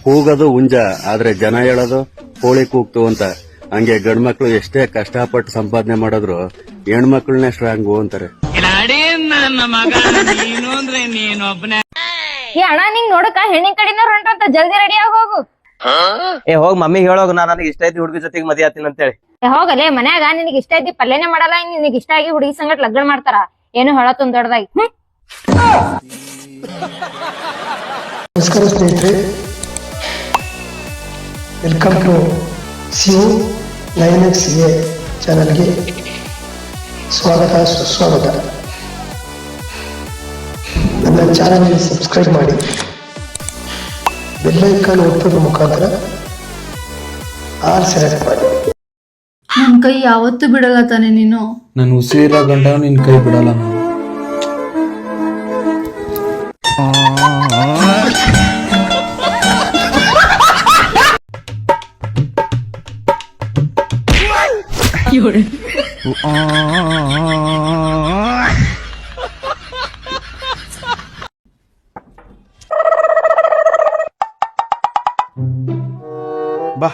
ಕೂಗೋದು ಹುಂಜ, ಆದ್ರೆ ಜನ ಹೇಳೋದು ಕೋಳಿ ಕೂಗ್ತು ಅಂತ. ಹಂಗೆ ಗಂಡ್ಮಕ್ಳು ಎಷ್ಟೇ ಕಷ್ಟಪಟ್ಟು ಸಂಪಾದನೆ ಮಾಡಿದ್ರು ಹೆಣ್ಮಕ್ಳನ್ನೇ ಸ್ಟ್ರಾಂಗು ಅಂತಾರೆ. ಏ ಅಣ್ಣ, ನಿಂಗ್ ನೋಡಕ ಹೆಣ್ಣಿನ ಕಡೆನವ್ರು ಹೊಂಟ್ರಂತ, ಜಲ್ದಿ ರೆಡಿ ಆಗಿ ಹೋಗು. ಹೋಗ್ ಮಮ್ಮಿ ಹೇಳೋಗ ನಾ ನನಗೆ ಇಷ್ಟ ಐತಿ ಹುಡುಗಿ ಜೊತೆಗೆ ಮದ್ವೆ ಆತೀನಿ ಅಂತೇಳಿ. ಹೋಗಲೇ, ಮನ್ಯಾಗ ನಿನಗ್ ಇಷ್ಟ ಐತಿ ಪಲ್ಯನೇ ಮಾಡಲ್ಲ, ನಿನಗ್ ಇಷ್ಟ ಆಗಿ ಹುಡುಗಿ ಸಂಗಟ್ ಲಗ್ನ ಮಾಡ್ತಾರ. ಏನು ಹೇಳತ್ತೊಂದ್ ದೊಡ್ಡದಾಗಿ. ನಮಸ್ಕಾರ ಸ್ನೇಹಿತರೆ, ವೆಲ್ಕಮ್ ಟು ಸಿಯು ಲೈನೆಕ್ಸ್ ಎ ಚಾನಲ್ಗೆ ಸ್ವಾಗತ ಸುಸ್ವಾಗತ. ನನ್ನ ಚಾನಲ್ಗೆ ಸಬ್ಸ್ಕ್ರೈಬ್ ಮಾಡಿ, ಬೆಲ್ ಐಕಾನ್ ಒತ್ತೋದ್ರ ಮುಖಾಂತರ ಆಲ್ ಸೆಲೆಕ್ಟ್ ಮಾಡಿ. ನನ್ ಕೈ ಯಾವತ್ತೂ ಬಿಡಲ್ಲ ತಾನೆ ನೀನು. ನಾನು ಉಸಿರ ಗಂಟ ನಿನ್ ಕೈ ಬಿಡಲ್ಲ ನಾನು. ಬಾ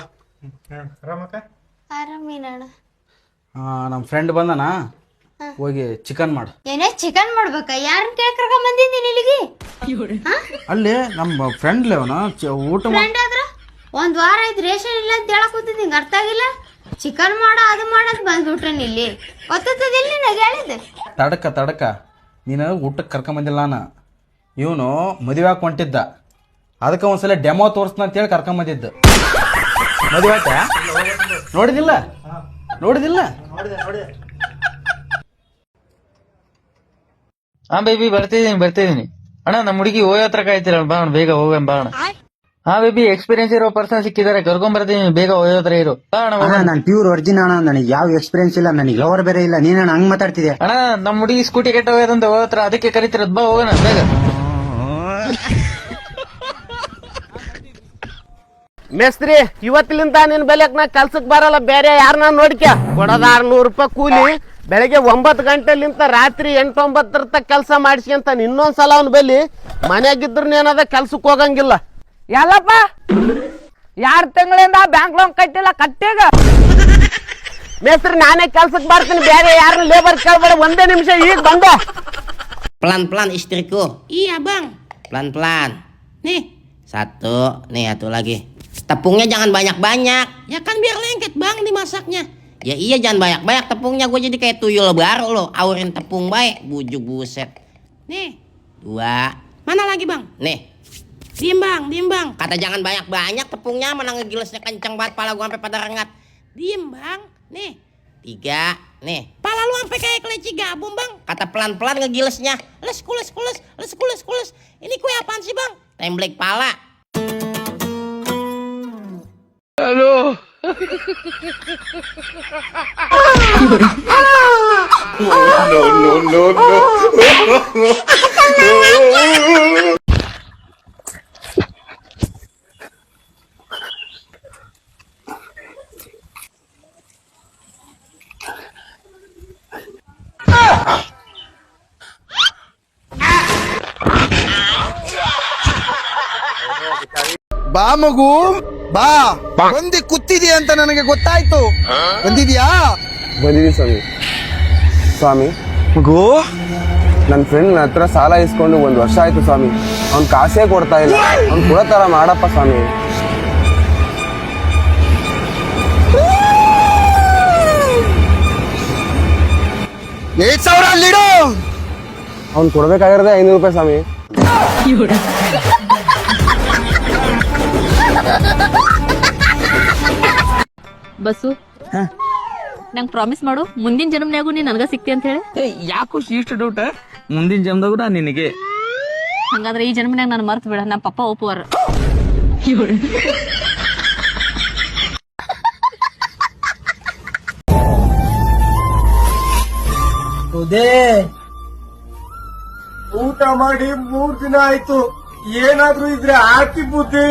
ಆರಾಮಿನಣ್ಣ. ನಮ್ಮ ಫ್ರೆಂಡ್ ಬಂದನ, ಹೋಗಿ ಚಿಕನ್ ಮಾಡು. ಏನೇ ಚಿಕನ್ ಮಾಡ್ಬೇಕಾ? ಯಾರನ್ನ ಕೇಳ್ಕರ್ಕೊಂಡ್ ಬಂದಿದ್ದೀನಿ ಇಲ್ಲಿಗೆ? ಅಲ್ಲಿ ನಮ್ಮ ಫ್ರೆಂಡ್ ಲೇವನ ಊಟ ಫ್ರೆಂಡ್ ಆದ್ರ ಒಂದ್ ವಾರ ಆಯ್ತು ರೇಷನ್ ಇಲ್ಲ ಅಂತ ಹೇಳಕ್ ಕೂತಿದ್, ನಿಂಗೆ ಅರ್ಥ ಆಗಿಲ್ಲ? ಚಿಕನ್ ಮಾಡ ಅದು ಮಾಡಕ್ ಬಂದ್ಬಿಟ್ರೆ ಇಲ್ಲಿ ಗೊತ್ತಿಲ್ಲ ನನಗೆ ಹೇಳಿದ್ದೆ. ತಡಕ ನೀನು ಊಟಕ್ಕೆ ಕರ್ಕೊಂಬಂದಿಲ್ಲ ನಾನು. ಇವನು ಮದುವೆ ಹಾಕಿ ಹೊಂಟಿದ್ದ, ಅದಕ್ಕೆ ಒಂದ್ಸಲ ಡೆಮೋ ತೋರಿಸ್ತಾನ ಅಂತೇಳಿ ಕರ್ಕೊಂಬಂದಿದ್ದು. ಮದುವೆ ಆಯ್ತಾ? ನೋಡಿದಿಲ್ಲ? ಹಾ ಬೇಬಿ ಬರ್ತಿದೀನಿ ಅಣ್ಣ. ನಮ್ಮ ಹುಡುಗಿ ಹೋಯೋ ಹತ್ರ ಕಾಯ್ತಿರಲ್ಲ, ಬಾ ಅಣ್ಣ ಬೇಗ ಹೋಗೋಣ ಬಾ ಅಣ್ಣ. ಹಾ ಬೇಬಿ, ಎಕ್ಸ್ಪೀರಿಯನ್ಸ್ ಇರೋ ಪರ್ಸನ್ ಸಿಕ್ಕಿದ್ದಾರೆ, ಕರ್ಕೊಂಡ್ ಬರ್ತೀನಿ, ಬೇಗ ಹೋಯೋ ಹತ್ರ ಇರು. ಬಾ ಅಣ್ಣ. ನಾನು ಪ್ಯೂರ್ ಒರಿಜಿನಲ್ ಅಣ್ಣ, ನನಗೆ ಯಾವ ಎಕ್ಸ್ಪೀರಿಯನ್ಸ್ ಇಲ್ಲ, ನನಗೆ ಲವರ್ ಬೇರೆ ಇಲ್ಲ. ನೀನ ಹಂಗ್ ಮಾತಾಡ್ತಿದ್ಯಾ ಅಣ್ಣ? ನಮ್ಮ ಹುಡುಗಿ ಸ್ಕೂಟಿ ಕೆಟ್ಟ ಹೋಗೋದಂತ ಹೋಯೋ ಹತ್ರ, ಅದಕ್ಕೆ ಕರಿತಿರೋದು, ಬಾ ಹೋಗೋಣ ಬೇಗ. ಮೇಸ್ತ್ರಿ, ಇವತ್ತಿಲಿಂದ ನಿನ್ ಬೆಲೆಕ್ ನಾ ಕೆಲ್ಸಕ್ ಬರಲ್ಲ, ಬೇರೆ ಯಾರನ್ನ ನೋಡ್ಕ. ಕೊಡೋದ 600 ರೂಪಾಯಿ ಕೂಲಿ. ಬೆಳಗ್ಗೆ 9 ಗಂಟೆಲಿಂತ ರಾತ್ರಿ 8-9 ತನಕ ಕೆಲಸ ಮಾಡಿಸ್ಕೊಂತ ಇನ್ನೊಂದ್ಸಲ ಅವ್ನ ಬೆಲಿ ಮನ್ಯಾಗಿದ್ರು ಏನದ ಕೆಲ್ಸಕ್ ಹೋಗಂಗಿಲ್ಲ. ಎಲ್ಲಪ್ಪ 2 ತಿಂಗಳಿಂದ ಬ್ಯಾಂಕ್ ಲೋನ್ ಕಟ್ಟಿಲ್ಲ, ಕಟ್ಟೀಗ. ಮೇಸ್ತ್ರಿ, ನಾನೇ ಕೆಲ್ಸಕ್ ಬರ್ತೀನಿ, ಬೇರೆ ಯಾರನ್ನ ಲೇಬರ್ ಕೇಳ್ಬೇಡ. 1 ನಿಮಿಷ ಈಗ ಬಂದ. Pelan-pelan istriku. Iya bang. Pelan-pelan. Nih 1, nih 1 lagi. Tepungnya jangan banyak-banyak. Ya kan biar lengket bang dimasaknya. Ya iya, jangan banyak-banyak tepungnya, gue jadi kayak tuyul baru loh. Aurin tepung baik, bujuk buset. Nih 2. Mana lagi bang? Nih. Diem bang. Kata jangan banyak-banyak tepungnya, mana ngegilesnya kenceng banget, pala gue sampai pada rengat. Diem bang. Nih 3. Nih. Pala lu sampai kayak keleci gabung bang. Kata pelan-pelan ngegilesnya. Les kules. Ini kue apaan sih bang? Temblek pala. Aduh. No. ಬಾ ಮಗು ಬಾ, ಬಂದಿ ಕೂತಿದೀಯ ಅಂತ ನನಗೆ ಗೊತ್ತಾಯ್ತು. ಬಂದಿದ್ಯಾ? ಬಂದಿದ್ದೀವಿ ಸ್ವಾಮಿ. ಮಗು, ನನ್ನ ಫ್ರೆಂಡ್ ನನ್ನ ಹತ್ರ ಸಾಲ ಇಸ್ಕೊಂಡು 1 ವರ್ಷ ಆಯ್ತು ಸ್ವಾಮಿ. ಅವ್ನ್ ಕಾಸೇ ಕೊಡ್ತಾ ಇಲ್ಲ. ಅವ್ನ್ ಕೊಡೋ ತರ ಮಾಡಪ್ಪ ಸ್ವಾಮಿ. $8,000 ಅಲ್ಲಿಡು. ಅವ್ನ್ ಕೊಡ್ಬೇಕಾಗಿರೋದೇ 500 ರೂಪಾಯಿ ಸ್ವಾಮಿ. ಬಸ್ಸು, ನಂಗ್ ಪ್ರಾಮಿಸ್ ಮಾಡು, ಮುಂದಿನ ಜನ್ಮನ್ಯಾಗು ನೀ ನನಗ ಸಿಕ್ತಿ ಅಂತ ಹೇಳಿ. ಯಾಕೋ ಇಷ್ಟು ಡೌಟ? ಮುಂದಿನ ಜನ್ಮದಾಗೂ ನಾ ನಿನಗೆ. ಹಂಗಾದ್ರೆ ಈ ಜನ್ಮನ್ಯಾಗ ನಾನು ಮರ್ತು ಬಿಡ, ನಮ್ಮ ಪಪ್ಪ ಒಪ್ಪುವಾರ. ಊಟ ಮಾಡಿ 3 ದಿನ ಆಯ್ತು, ಏನಾದ್ರೂ ಇದ್ರೆ ಹಾಕಿ ಬುದ್ಧಿ.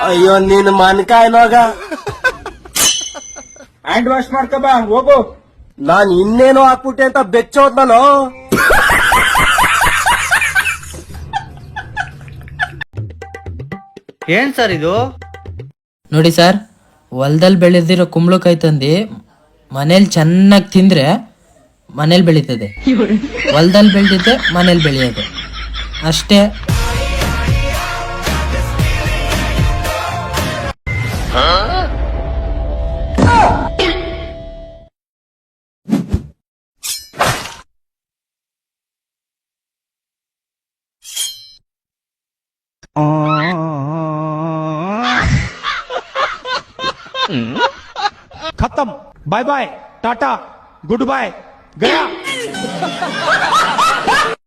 ಅಯ್ಯೋ ನಿನ್ ಮನ್ಕಾಯ್ ನೋಗ. ಹ್ಯಾಂಡ್ ವಾಶ್ ಮಾಡ್ಕೊ ಬಾ, ಹೋಗು. ನಾನ್ ಇನ್ನೇನೋ ಹಾಕ್ಬಿಟ್ಟೆ ಅಂತ ಬೆಚ್ಚೋದ್ನಲ್ಲೋ. ಏನ್ ಸರ್ ಇದು? ನೋಡಿ ಸರ್, ಹೊಲದಲ್ಲಿ ಬೆಳೆದಿರೋ ಕುಂಬಳಕಾಯಿ ತಂದು ಮನೇಲಿ ಚೆನ್ನಾಗಿ ತಿಂದ್ರೆ ಮನೇಲಿ ಬೆಳೀತದೆ, ಹೊಲದಲ್ಲಿ ಬೆಳೆದಿದ್ದೆ ಮನೇಲಿ ಬೆಳೆಯೋದು ಅಷ್ಟೇ. खत्म, bye bye, tata, good bye, गया.